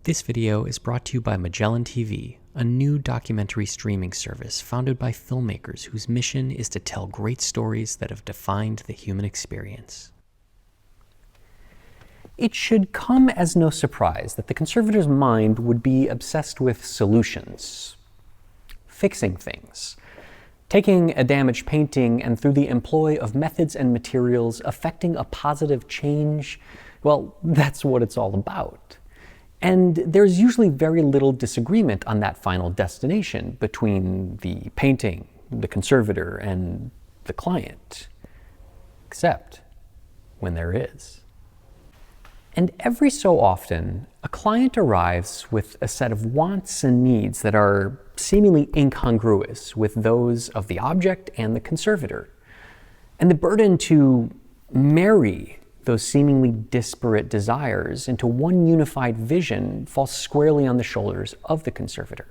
This video is brought to you by Magellan TV, a new documentary streaming service founded by filmmakers whose mission is to tell great stories that have defined the human experience. It should come as no surprise that the conservator's mind would be obsessed with solutions, fixing things, taking a damaged painting and through the employ of methods and materials affecting a positive change. Well, that's what it's all about. And there's usually very little disagreement on that final destination between the painting, the conservator, and the client, except when there is. And every so often, a client arrives with a set of wants and needs that are seemingly incongruous with those of the object and the conservator. And the burden to marry those seemingly disparate desires into one unified vision falls squarely on the shoulders of the conservator.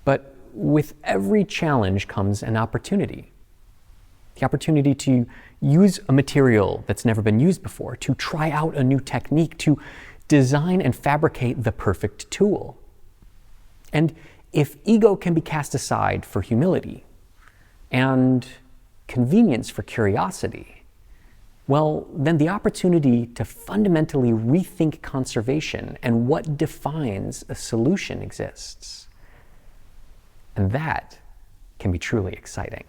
But with every challenge comes an opportunity. The opportunity to use a material that's never been used before, to try out a new technique, to design and fabricate the perfect tool. And if ego can be cast aside for humility and convenience for curiosity, well, then the opportunity to fundamentally rethink conservation and what defines a solution exists. And that can be truly exciting.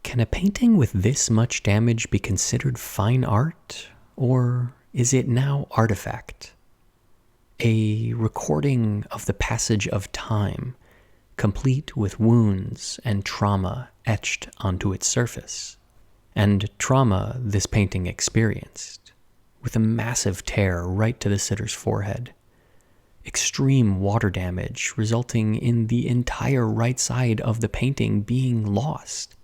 Can a painting with this much damage be considered fine art, or is it now artifact? A recording of the passage of time, complete with wounds and trauma etched onto its surface. And trauma this painting experienced, with a massive tear right to the sitter's forehead. Extreme water damage resulting in the entire right side of the painting being lost.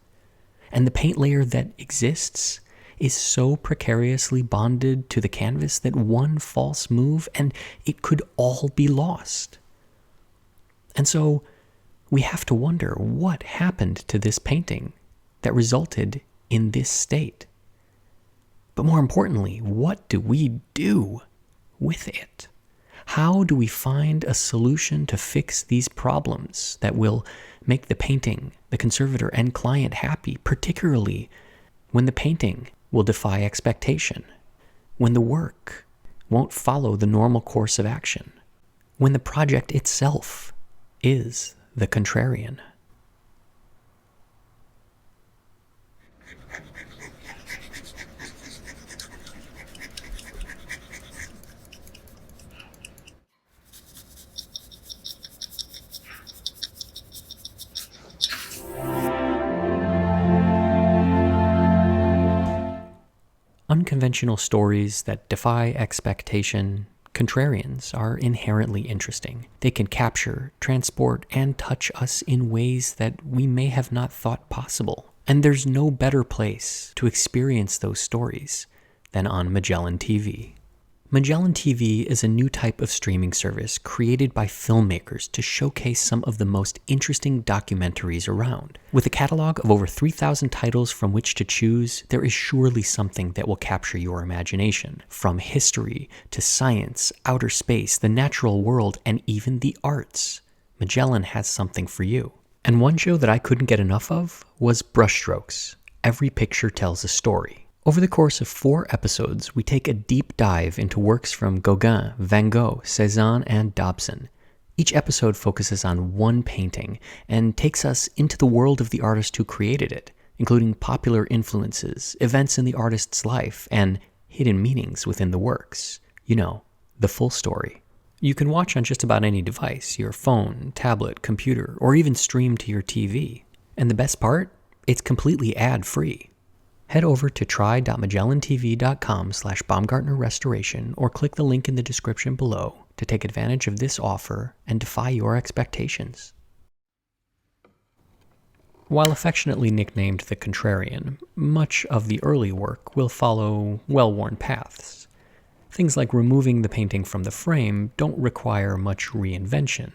And the paint layer that exists is so precariously bonded to the canvas that one false move and it could all be lost. And so we have to wonder what happened to this painting that resulted in this state. But more importantly, what do we do with it? How do we find a solution to fix these problems that will make the painting, the conservator, and client happy, particularly when the painting will defy expectation, when the work won't follow the normal course of action, when the project itself is the contrarian? Unconventional stories that defy expectation, contrarians, are inherently interesting. They can capture, transport, and touch us in ways that we may have not thought possible. And there's no better place to experience those stories than on Magellan TV. Magellan TV is a new type of streaming service created by filmmakers to showcase some of the most interesting documentaries around. With a catalog of over 3,000 titles from which to choose, there is surely something that will capture your imagination. From history to science, outer space, the natural world, and even the arts, Magellan has something for you. And one show that I couldn't get enough of was Brushstrokes. Every picture tells a story. Over the course of 4 episodes, we take a deep dive into works from Gauguin, Van Gogh, Cézanne, and Dobson. Each episode focuses on one painting and takes us into the world of the artist who created it, including popular influences, events in the artist's life, and hidden meanings within the works. You know, the full story. You can watch on just about any device, your phone, tablet, computer, or even stream to your TV. And the best part? It's completely ad-free. Head over to try.magellantv.com/Baumgartner Restoration or click the link in the description below to take advantage of this offer and defy your expectations. While affectionately nicknamed the Contrarian, much of the early work will follow well-worn paths. Things like removing the painting from the frame don't require much reinvention,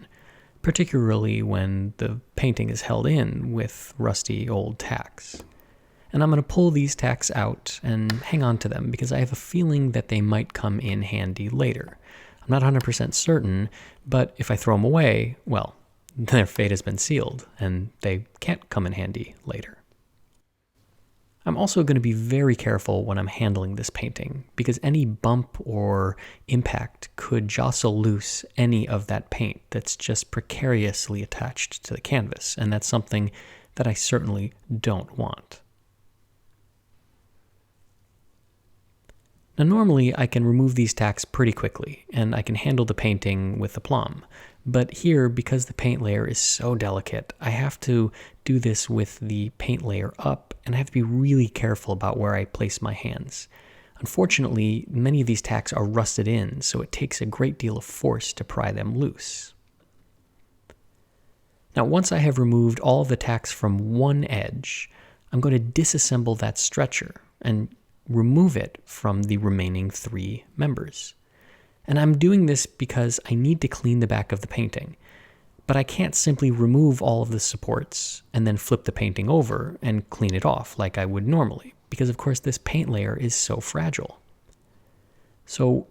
particularly when the painting is held in with rusty old tacks. And I'm going to pull these tacks out and hang on to them because I have a feeling that they might come in handy later. I'm not 100% certain, but if I throw them away, well, their fate has been sealed and they can't come in handy later. I'm also going to be very careful when I'm handling this painting because any bump or impact could jostle loose any of that paint that's just precariously attached to the canvas, and that's something that I certainly don't want. Now normally I can remove these tacks pretty quickly and I can handle the painting with aplomb, but here, because the paint layer is so delicate, I have to do this with the paint layer up, and I have to be really careful about where I place my hands. Unfortunately, many of these tacks are rusted in, so it takes a great deal of force to pry them loose. Now, once I have removed all of the tacks from one edge, I'm going to disassemble that stretcher and remove it from the remaining 3 members. And I'm doing this because I need to clean the back of the painting. But I can't simply remove all of the supports and then flip the painting over and clean it off like I would normally, because of course this paint layer is so fragile. So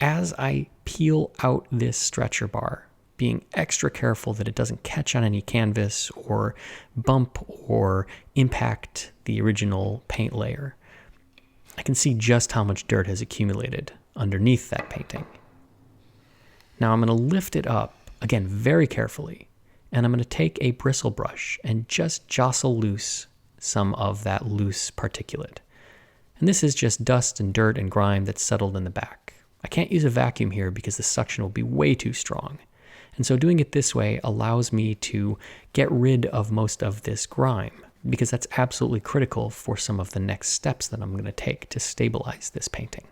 as I peel out this stretcher bar, being extra careful that it doesn't catch on any canvas or bump or impact the original paint layer, I can see just how much dirt has accumulated underneath that painting. Now I'm going to lift it up, again very carefully, and I'm going to take a bristle brush and just jostle loose some of that loose particulate. And this is just dust and dirt and grime that's settled in the back. I can't use a vacuum here because the suction will be way too strong. And so doing it this way allows me to get rid of most of this grime, because that's absolutely critical for some of the next steps that I'm going to take to stabilize this painting.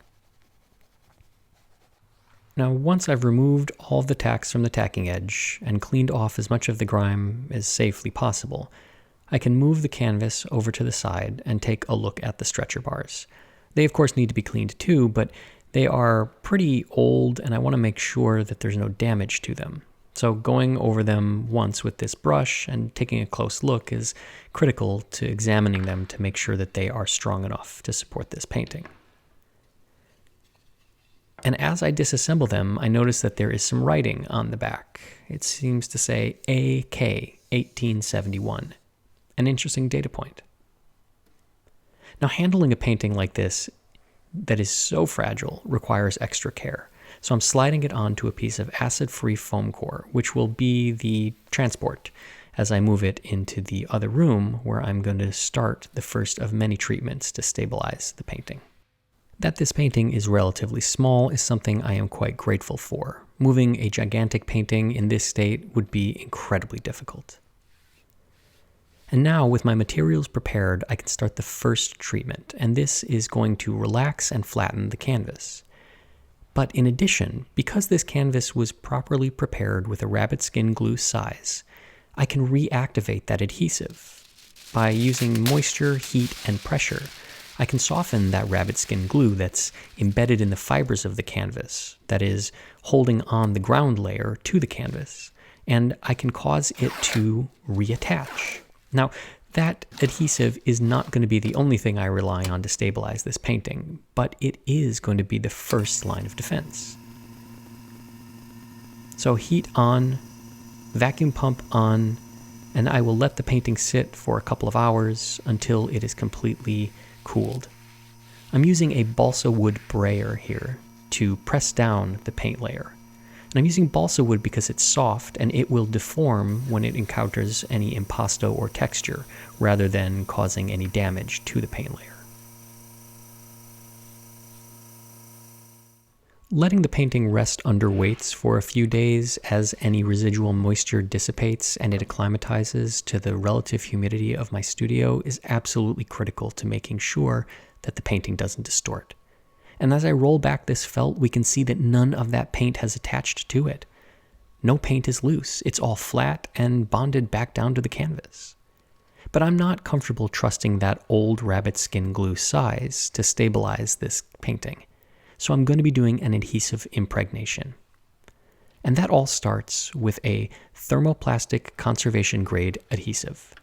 Now, once I've removed all of the tacks from the tacking edge and cleaned off as much of the grime as safely possible, I can move the canvas over to the side and take a look at the stretcher bars. They, of course, need to be cleaned too, but they are pretty old and I want to make sure that there's no damage to them. So going over them once with this brush and taking a close look is critical to examining them to make sure that they are strong enough to support this painting. And as I disassemble them, I notice that there is some writing on the back. It seems to say AK 1871, an interesting data point. Now, handling a painting like this that is so fragile requires extra care. So I'm sliding it onto a piece of acid-free foam core, which will be the transport as I move it into the other room where I'm going to start the first of many treatments to stabilize the painting. That this painting is relatively small is something I am quite grateful for. Moving a gigantic painting in this state would be incredibly difficult. And now, with my materials prepared, I can start the first treatment, and this is going to relax and flatten the canvas. But in addition, because this canvas was properly prepared with a rabbit skin glue size, I can reactivate that adhesive. By using moisture, heat, and pressure, I can soften that rabbit skin glue that's embedded in the fibers of the canvas, that is, holding on the ground layer to the canvas, and I can cause it to reattach. Now, that adhesive is not going to be the only thing I rely on to stabilize this painting, but it is going to be the first line of defense. So heat on, vacuum pump on, and I will let the painting sit for a couple of hours until it is completely cooled. I'm using a balsa wood brayer here to press down the paint layer. And I'm using balsa wood because it's soft and it will deform when it encounters any impasto or texture, rather than causing any damage to the paint layer. Letting the painting rest under weights for a few days as any residual moisture dissipates and it acclimatizes to the relative humidity of my studio is absolutely critical to making sure that the painting doesn't distort. And as I roll back this felt, we can see that none of that paint has attached to it. No paint is loose. It's all flat and bonded back down to the canvas. But I'm not comfortable trusting that old rabbit skin glue size to stabilize this painting. So I'm going to be doing an adhesive impregnation. And that all starts with a thermoplastic conservation grade adhesive.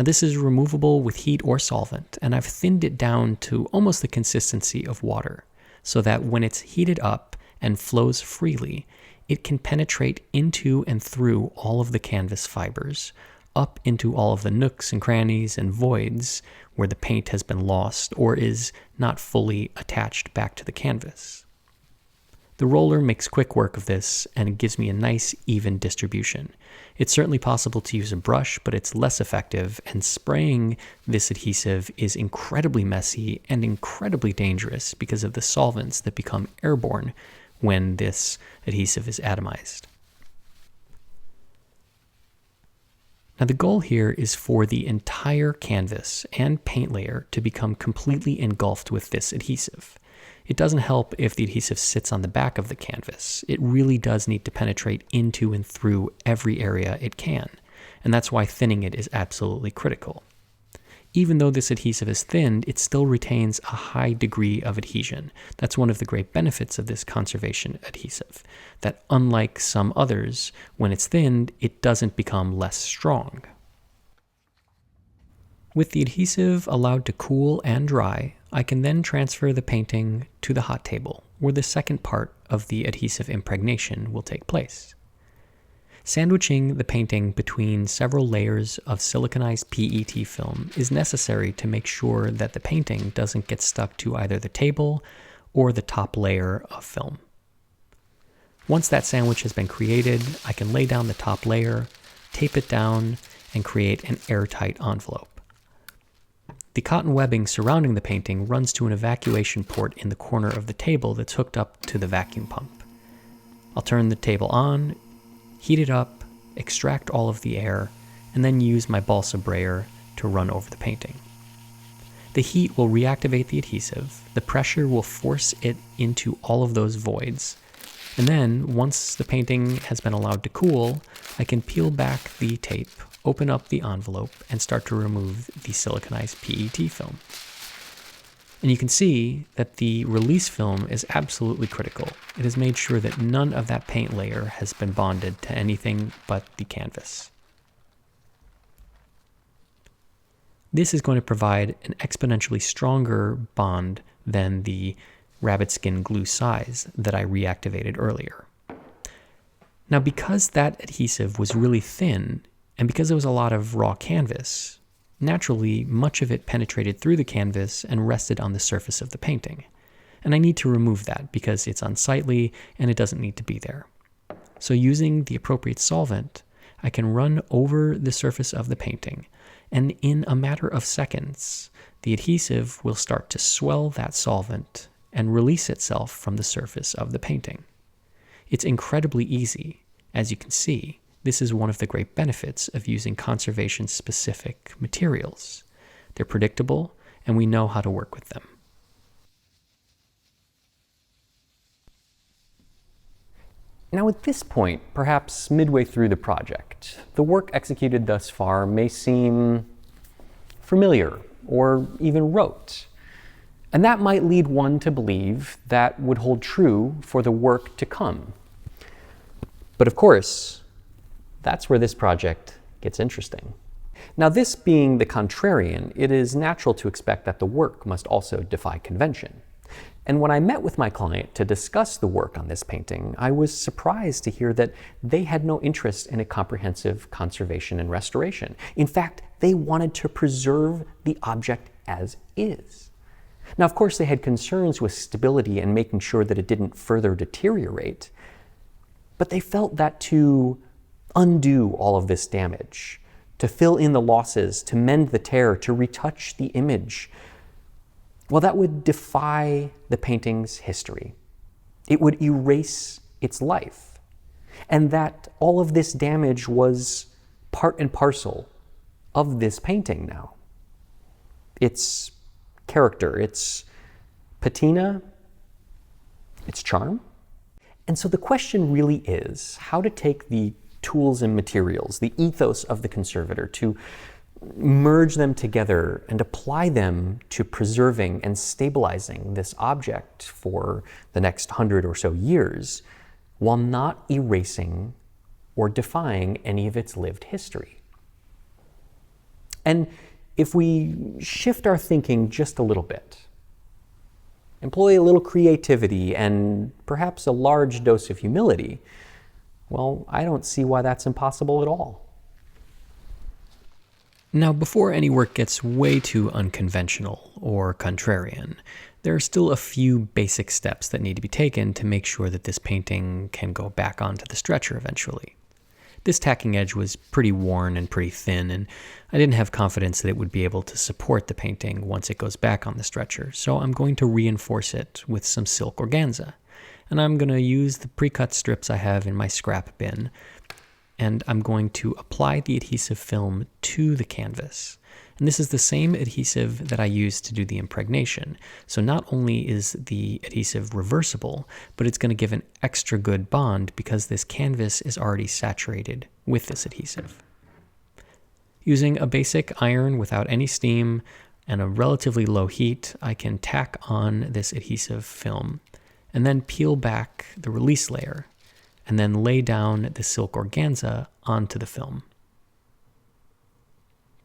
Now this is removable with heat or solvent, and I've thinned it down to almost the consistency of water, so that when it's heated up and flows freely, it can penetrate into and through all of the canvas fibers, up into all of the nooks and crannies and voids where the paint has been lost or is not fully attached back to the canvas. The roller makes quick work of this, and it gives me a nice, even distribution. It's certainly possible to use a brush, but it's less effective, and spraying this adhesive is incredibly messy and incredibly dangerous because of the solvents that become airborne when this adhesive is atomized. Now the goal here is for the entire canvas and paint layer to become completely engulfed with this adhesive. It doesn't help if the adhesive sits on the back of the canvas. It really does need to penetrate into and through every area it can, and that's why thinning it is absolutely critical. Even though this adhesive is thinned, it still retains a high degree of adhesion. That's one of the great benefits of this conservation adhesive, that unlike some others, when it's thinned, it doesn't become less strong. With the adhesive allowed to cool and dry, I can then transfer the painting to the hot table, where the second part of the adhesive impregnation will take place. Sandwiching the painting between several layers of siliconized PET film is necessary to make sure that the painting doesn't get stuck to either the table or the top layer of film. Once that sandwich has been created, I can lay down the top layer, tape it down, and create an airtight envelope. The cotton webbing surrounding the painting runs to an evacuation port in the corner of the table that's hooked up to the vacuum pump. I'll turn the table on, heat it up, extract all of the air, and then use my balsa brayer to run over the painting. The heat will reactivate the adhesive, the pressure will force it into all of those voids, and then, once the painting has been allowed to cool, I can peel back the tape, open up the envelope, and start to remove the siliconized PET film. And you can see that the release film is absolutely critical. It has made sure that none of that paint layer has been bonded to anything but the canvas. This is going to provide an exponentially stronger bond than the rabbit skin glue size that I reactivated earlier. Now, because that adhesive was really thin, and because there was a lot of raw canvas, naturally, much of it penetrated through the canvas and rested on the surface of the painting. And I need to remove that because it's unsightly and it doesn't need to be there. So using the appropriate solvent, I can run over the surface of the painting, and in a matter of seconds, the adhesive will start to swell that solvent and release itself from the surface of the painting. It's incredibly easy. As you can see, this is one of the great benefits of using conservation-specific materials. They're predictable, and we know how to work with them. Now at this point, perhaps midway through the project, the work executed thus far may seem familiar or even rote. And that might lead one to believe that would hold true for the work to come. But of course, that's where this project gets interesting. Now, this being the contrarian, it is natural to expect that the work must also defy convention. And when I met with my client to discuss the work on this painting, I was surprised to hear that they had no interest in a comprehensive conservation and restoration. In fact, they wanted to preserve the object as is. Now, of course, they had concerns with stability and making sure that it didn't further deteriorate, but they felt that to undo all of this damage, to fill in the losses, to mend the tear, to retouch the image, well, that would defy the painting's history. It would erase its life. And that all of this damage was part and parcel of this painting now. Its character, its patina, its charm. And so the question really is how to take the tools and materials, the ethos of the conservator, to merge them together and apply them to preserving and stabilizing this object for the next 100 or so years, while not erasing or defying any of its lived history. And if we shift our thinking just a little bit, employ a little creativity and perhaps a large dose of humility, well, I don't see why that's impossible at all. Now, before any work gets way too unconventional or contrarian, there are still a few basic steps that need to be taken to make sure that this painting can go back onto the stretcher eventually. This tacking edge was pretty worn and pretty thin, and I didn't have confidence that it would be able to support the painting once it goes back on the stretcher, so I'm going to reinforce it with some silk organza. And I'm going to use the pre-cut strips I have in my scrap bin, and I'm going to apply the adhesive film to the canvas. And this is the same adhesive that I used to do the impregnation. So not only is the adhesive reversible, but it's going to give an extra good bond because this canvas is already saturated with this adhesive. Using a basic iron without any steam and a relatively low heat, I can tack on this adhesive film and then peel back the release layer and then lay down the silk organza onto the film.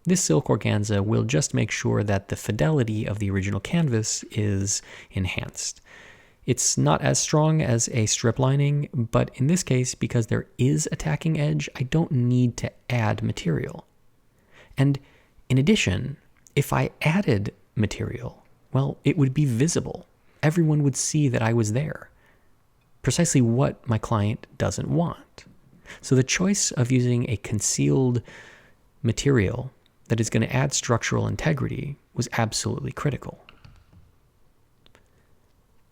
This silk organza will just make sure that the fidelity of the original canvas is enhanced. It's not as strong as a strip lining, but in this case, because there is a tacking edge, I don't need to add material. And in addition, if I added material, well, it would be visible. Everyone would see that I was there. Precisely what my client doesn't want. So the choice of using a concealed material that is going to add structural integrity was absolutely critical.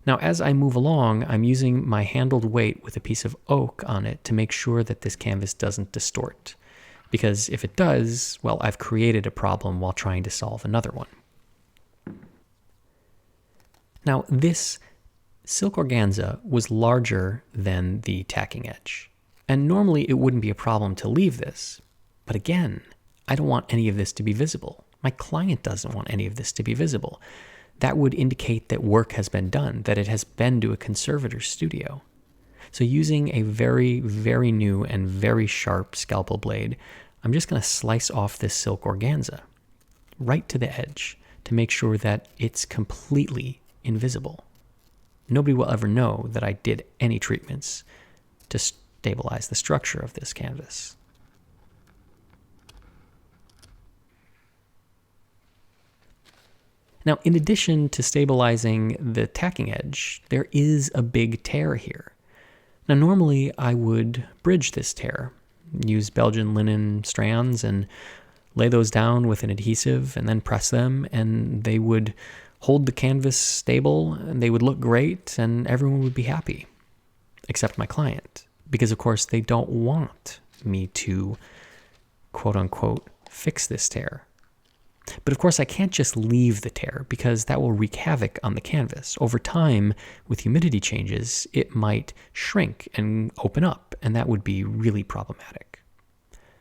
Now, as I move along, I'm using my handled weight with a piece of oak on it to make sure that this canvas doesn't distort. Because if it does, well, I've created a problem while trying to solve another one. Now, this silk organza was larger than the tacking edge. And normally it wouldn't be a problem to leave this. But again, I don't want any of this to be visible. My client doesn't want any of this to be visible. That would indicate that work has been done, that it has been to a conservator's studio. So using a very, very new and very sharp scalpel blade, I'm just going to slice off this silk organza right to the edge to make sure that it's completely invisible. Nobody will ever know that I did any treatments to stabilize the structure of this canvas. Now, in addition to stabilizing the tacking edge, there is a big tear here. Now, normally I would bridge this tear, use Belgian linen strands and lay those down with an adhesive and then press them, and they would hold the canvas stable, and they would look great, and everyone would be happy, except my client, because of course they don't want me to, quote-unquote, fix this tear. But of course I can't just leave the tear because that will wreak havoc on the canvas. Over time, with humidity changes, it might shrink and open up, and that would be really problematic.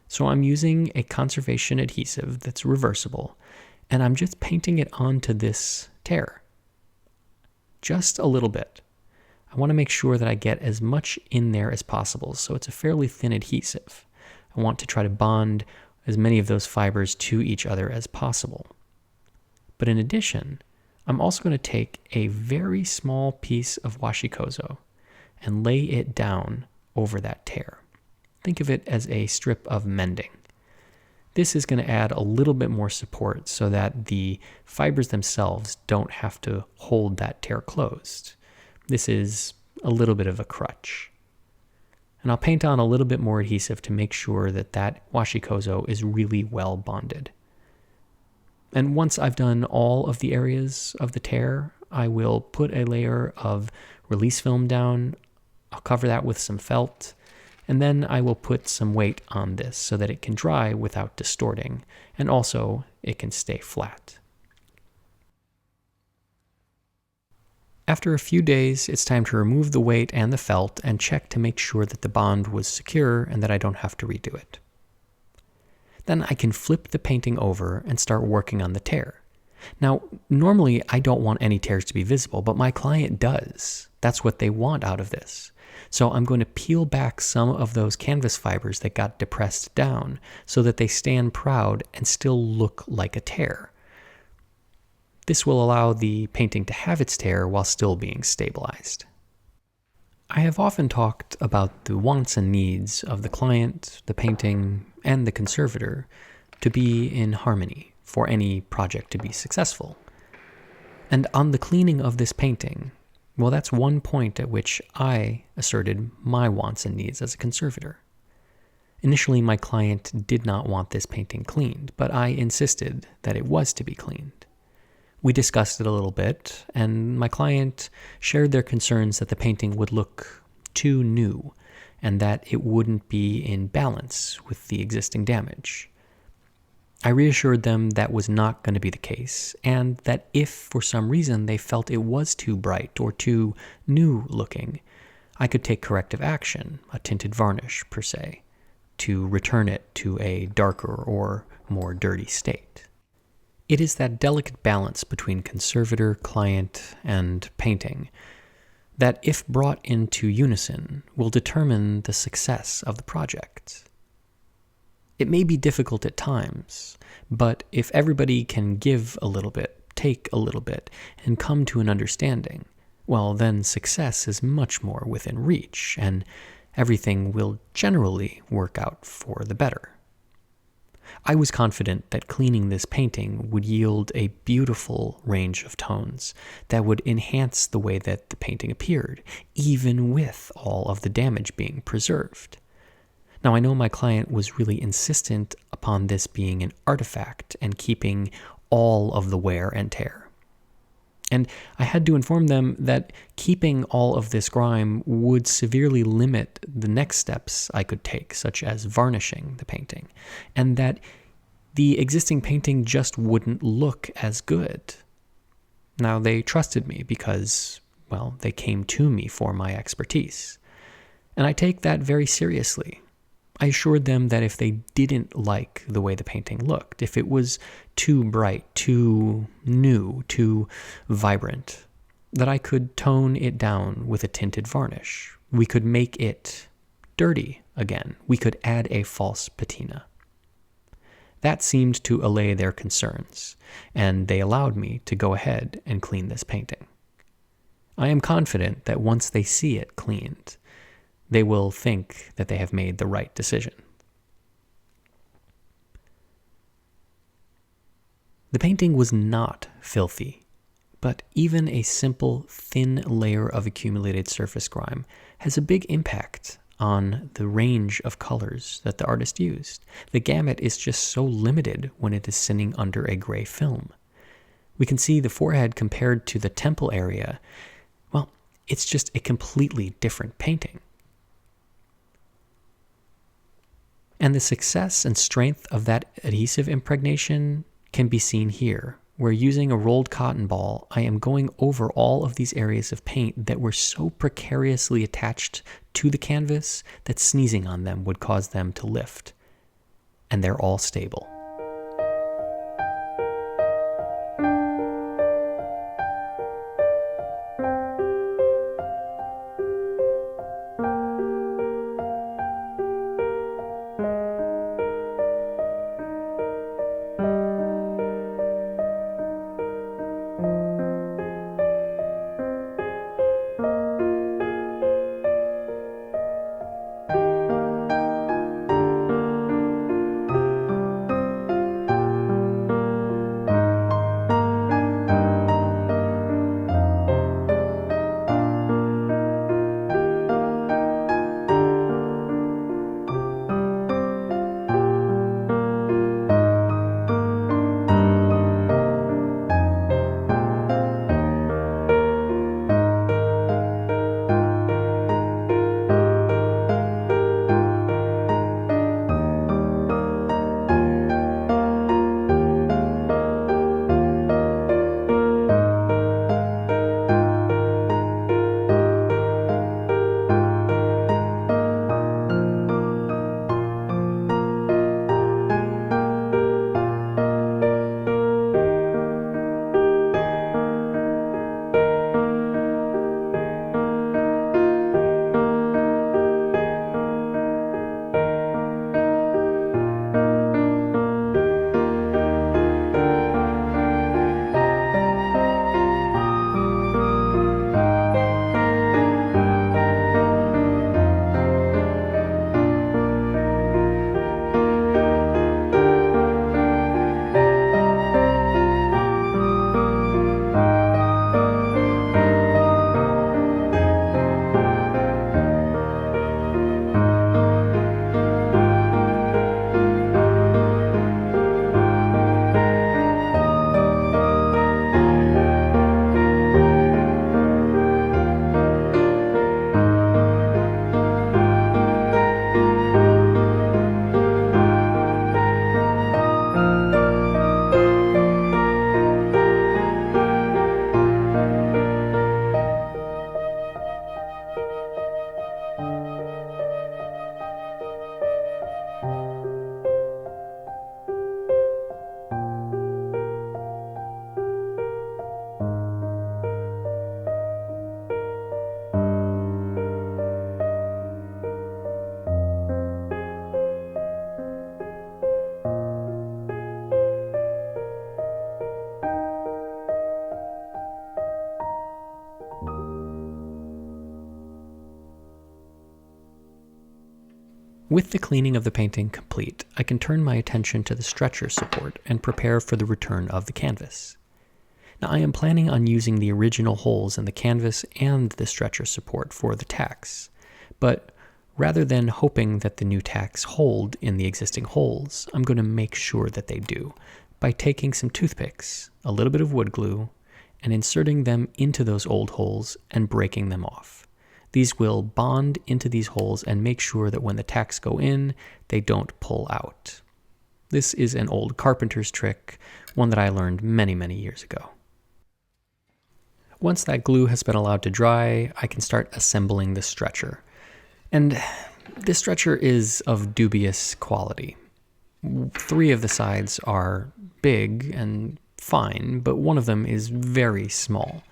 So I'm using a conservation adhesive that's reversible, and I'm just painting it onto this tear. Just a little bit. I want to make sure that I get as much in there as possible, so it's a fairly thin adhesive. I want to try to bond as many of those fibers to each other as possible. But in addition, I'm also going to take a very small piece of washikozo and lay it down over that tear. Think of it as a strip of mending. This is going to add a little bit more support so that the fibers themselves don't have to hold that tear closed. This is a little bit of a crutch. And I'll paint on a little bit more adhesive to make sure that that washikozo is really well bonded. And once I've done all of the areas of the tear, I will put a layer of release film down. I'll cover that with some felt, and then I will put some weight on this so that it can dry without distorting, and also it can stay flat. After a few days, it's time to remove the weight and the felt and check to make sure that the bond was secure and that I don't have to redo it. Then I can flip the painting over and start working on the tear. Now, normally I don't want any tears to be visible, but my client does. That's what they want out of this. So I'm going to peel back some of those canvas fibers that got depressed down so that they stand proud and still look like a tear. This will allow the painting to have its tear while still being stabilized. I have often talked about the wants and needs of the client, the painting, and the conservator to be in harmony for any project to be successful. And on the cleaning of this painting, well, that's one point at which I asserted my wants and needs as a conservator. Initially, my client did not want this painting cleaned, but I insisted that it was to be cleaned. We discussed it a little bit, and my client shared their concerns that the painting would look too new and that it wouldn't be in balance with the existing damage. I reassured them that was not going to be the case, and that if for some reason they felt it was too bright or too new looking, I could take corrective action, a tinted varnish per se, to return it to a darker or more dirty state. It is that delicate balance between conservator, client, and painting that, if brought into unison, will determine the success of the project. It may be difficult at times, but if everybody can give a little bit, take a little bit, and come to an understanding, well, then success is much more within reach, and everything will generally work out for the better. I was confident that cleaning this painting would yield a beautiful range of tones that would enhance the way that the painting appeared, even with all of the damage being preserved. Now, I know my client was really insistent upon this being an artifact and keeping all of the wear and tear. And I had to inform them that keeping all of this grime would severely limit the next steps I could take, such as varnishing the painting, and that the existing painting just wouldn't look as good. Now, they trusted me because, well, they came to me for my expertise. And I take that very seriously. I assured them that if they didn't like the way the painting looked, if it was too bright, too new, too vibrant, that I could tone it down with a tinted varnish. We could make it dirty again. We could add a false patina. That seemed to allay their concerns, and they allowed me to go ahead and clean this painting. I am confident that once they see it cleaned, they will think that they have made the right decision. The painting was not filthy, but even a simple, thin layer of accumulated surface grime has a big impact on the range of colors that the artist used. The gamut is just so limited when it is sitting under a gray film. We can see the forehead compared to the temple area. Well, it's just a completely different painting. And the success and strength of that adhesive impregnation can be seen here, where using a rolled cotton ball, I am going over all of these areas of paint that were so precariously attached to the canvas that sneezing on them would cause them to lift. And they're all stable. With the cleaning of the painting complete, I can turn my attention to the stretcher support and prepare for the return of the canvas. Now, I am planning on using the original holes in the canvas and the stretcher support for the tacks, but rather than hoping that the new tacks hold in the existing holes, I'm going to make sure that they do by taking some toothpicks, a little bit of wood glue, and inserting them into those old holes and breaking them off. These will bond into these holes and make sure that when the tacks go in, they don't pull out. This is an old carpenter's trick, one that I learned many, many years ago. Once that glue has been allowed to dry, I can start assembling the stretcher. And this stretcher is of dubious quality. 3 of the sides are big and fine, but one of them is very small.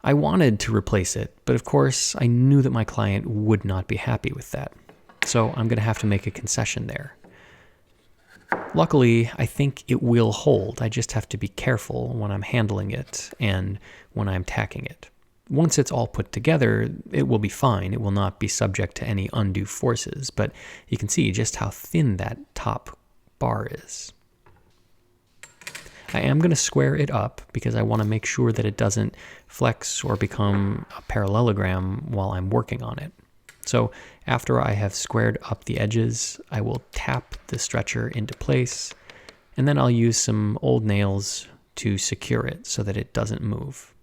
I wanted to replace it, but of course I knew that my client would not be happy with that. So I'm going to have to make a concession there. Luckily, I think it will hold. I just have to be careful when I'm handling it and when I'm tacking it. Once it's all put together, it will be fine. It will not be subject to any undue forces, but you can see just how thin that top bar is. I am going to square it up because I want to make sure that it doesn't flex or become a parallelogram while I'm working on it. So after I have squared up the edges, I will tap the stretcher into place, and then I'll use some old nails to secure it so that it doesn't move.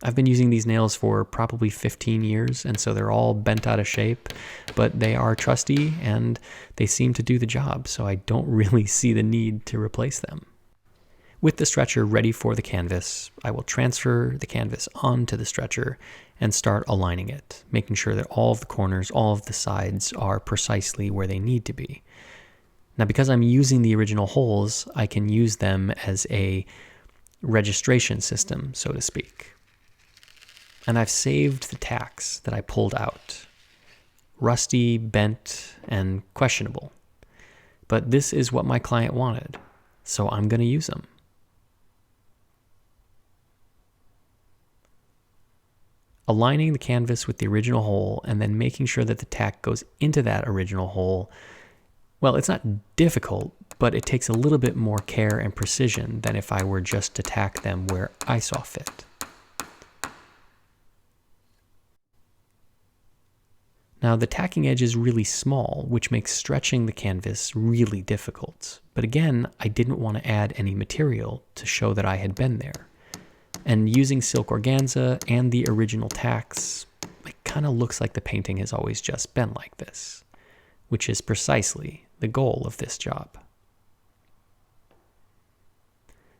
I've been using these nails for probably 15 years, and so they're all bent out of shape, but they are trusty and they seem to do the job, so I don't really see the need to replace them. With the stretcher ready for the canvas, I will transfer the canvas onto the stretcher and start aligning it, making sure that all of the corners, all of the sides are precisely where they need to be. Now, because I'm using the original holes, I can use them as a registration system, so to speak. And I've saved the tacks that I pulled out. Rusty, bent, and questionable. But this is what my client wanted, so I'm going to use them. Aligning the canvas with the original hole and then making sure that the tack goes into that original hole, well, it's not difficult, but it takes a little bit more care and precision than if I were just to tack them where I saw fit. Now, the tacking edge is really small, which makes stretching the canvas really difficult. But again, I didn't want to add any material to show that I had been there. And using silk organza and the original tacks, it kind of looks like the painting has always just been like this, which is precisely the goal of this job.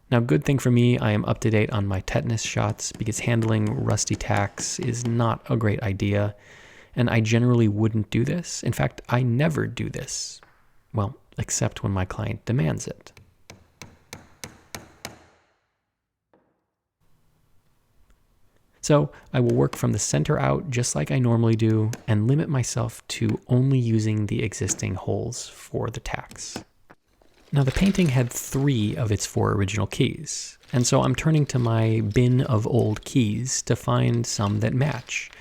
Now, good thing for me, I am up to date on my tetanus shots because handling rusty tacks is not a great idea, and I generally wouldn't do this. In fact, I never do this. Well, except when my client demands it. So I will work from the center out just like I normally do and limit myself to only using the existing holes for the tacks. Now the painting had 3 of its 4 original keys, and so I'm turning to my bin of old keys to find some that match.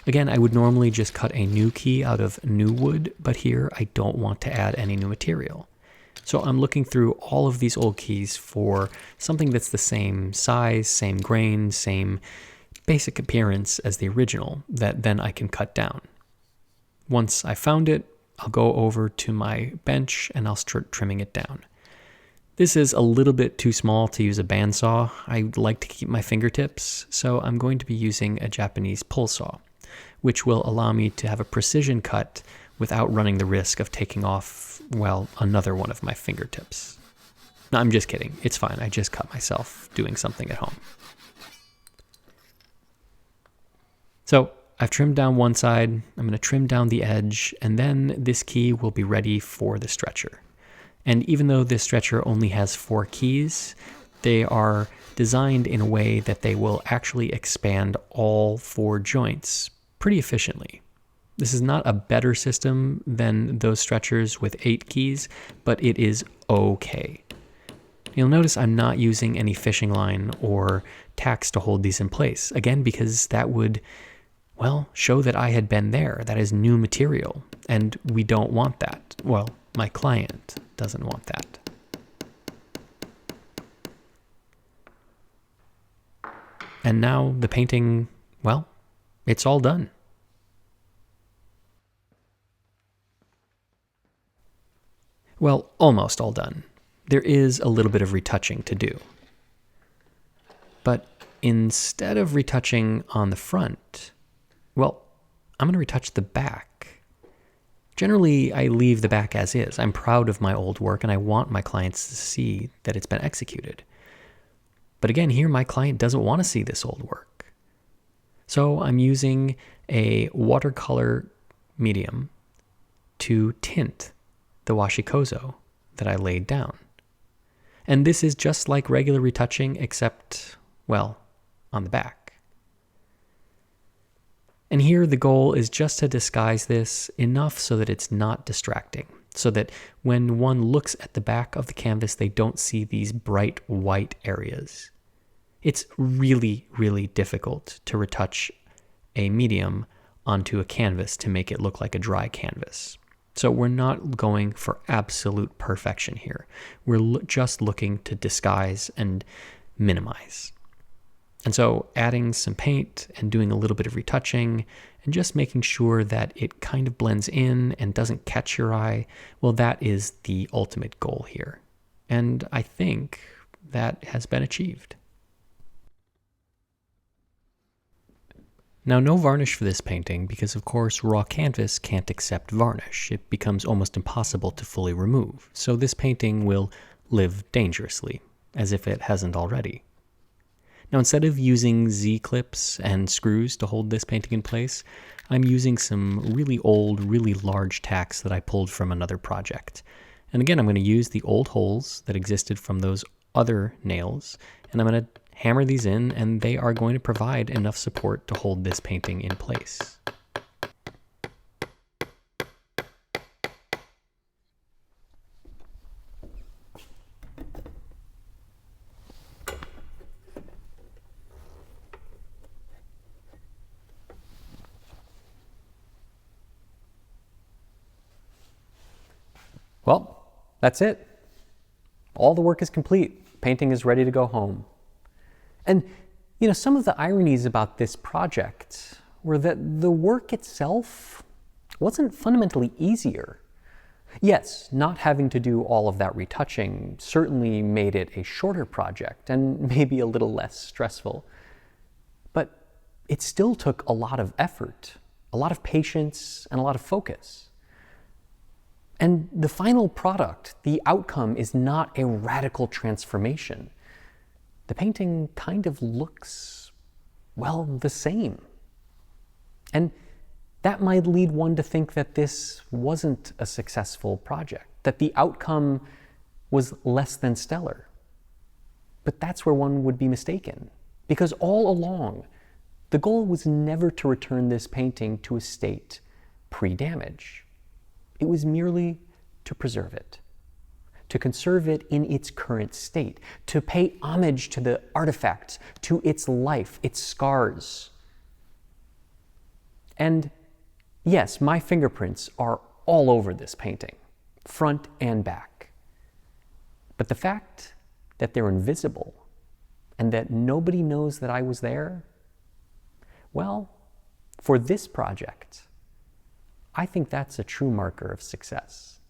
Again, I would normally just cut a new key out of new wood, but here I don't want to add any new material. So I'm looking through all of these old keys for something that's the same size, same grain, same basic appearance as the original that then I can cut down. Once I found it, I'll go over to my bench and I'll start trimming it down. This is a little bit too small to use a bandsaw. I like to keep my fingertips, so I'm going to be using a Japanese pull saw, which will allow me to have a precision cut without running the risk of taking off, well, another one of my fingertips. No, I'm just kidding. It's fine. I just cut myself doing something at home. So I've trimmed down one side, I'm going to trim down the edge, and then this key will be ready for the stretcher. And even though this stretcher only has 4 keys, they are designed in a way that they will actually expand all 4 joints pretty efficiently. This is not a better system than those stretchers with 8 keys, but it is okay. You'll notice I'm not using any fishing line or tacks to hold these in place, again because that would well, show that I had been there. That is new material, and we don't want that. Well, my client doesn't want that. And now the painting, well, it's all done. Well, almost all done. There is a little bit of retouching to do. But instead of retouching on the front, well, I'm going to retouch the back. Generally, I leave the back as is. I'm proud of my old work and I want my clients to see that it's been executed. But again, here my client doesn't want to see this old work. So I'm using a watercolor medium to tint the washikozo that I laid down. And this is just like regular retouching, except, well, on the back. And here the goal is just to disguise this enough so that it's not distracting, so that when one looks at the back of the canvas, they don't see these bright white areas. It's really, really difficult to retouch a medium onto a canvas to make it look like a dry canvas. So we're not going for absolute perfection here. We're just looking to disguise and minimize. And so adding some paint and doing a little bit of retouching and just making sure that it kind of blends in and doesn't catch your eye, well, that is the ultimate goal here. And I think that has been achieved. Now, no varnish for this painting because, of course, raw canvas can't accept varnish. It becomes almost impossible to fully remove. So this painting will live dangerously, as if it hasn't already. Now, instead of using Z-clips and screws to hold this painting in place, I'm using some really old, really large tacks that I pulled from another project. And again, I'm going to use the old holes that existed from those other nails, and I'm going to hammer these in, and they are going to provide enough support to hold this painting in place. Well, that's it. All the work is complete. Painting is ready to go home. And, some of the ironies about this project were that the work itself wasn't fundamentally easier. Yes, not having to do all of that retouching certainly made it a shorter project and maybe a little less stressful. But it still took a lot of effort, a lot of patience, and a lot of focus. And the final product, the outcome, is not a radical transformation. The painting kind of looks, well, the same. And that might lead one to think that this wasn't a successful project, that the outcome was less than stellar. But that's where one would be mistaken, because all along, the goal was never to return this painting to a state pre-damage. It was merely to preserve it, to conserve it in its current state, to pay homage to the artifact, to its life, its scars. And yes, my fingerprints are all over this painting, front and back. But the fact that they're invisible and that nobody knows that I was there, well, for this project, I think that's a true marker of success.